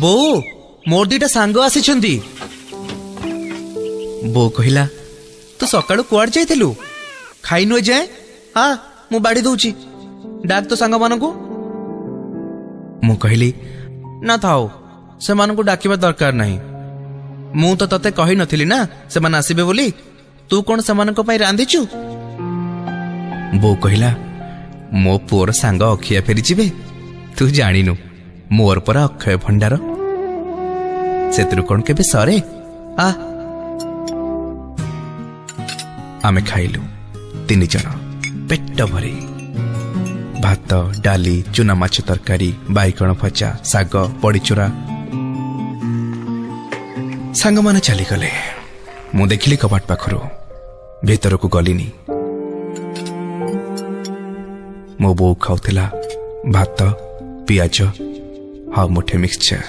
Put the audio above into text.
ବୋଉ मोर दीटा सांग आसी बो कहला तू सकाळु कुआड जाइथिलु खाइनु जाए हाँ मु बाड़ी दउची डाक तो सांग मानकु मु कहली ना थाओ से मानकु डाकिबा दरकार नहीं मु तो तते कहि नथिली ना से मान आसीबे बोली तू कोन से मानको पई रांधिचु बो कहला मो पुअर सांग अखिया फेरी जिबे तू जानिनु मोर पर अक्षय भंडार सेतरु कोन केबे सरे आ आमे खाइलु 3 जण पेट भरी भात डाली चुना माछ तरकारी बाइगण भजा साग बड़ीचुरा सांग माने चली गले मु देखिली कबाट पाखरु भीतर को गलिनी मो बो खाउथिला भात पियाज हा मुठे मिक्सचर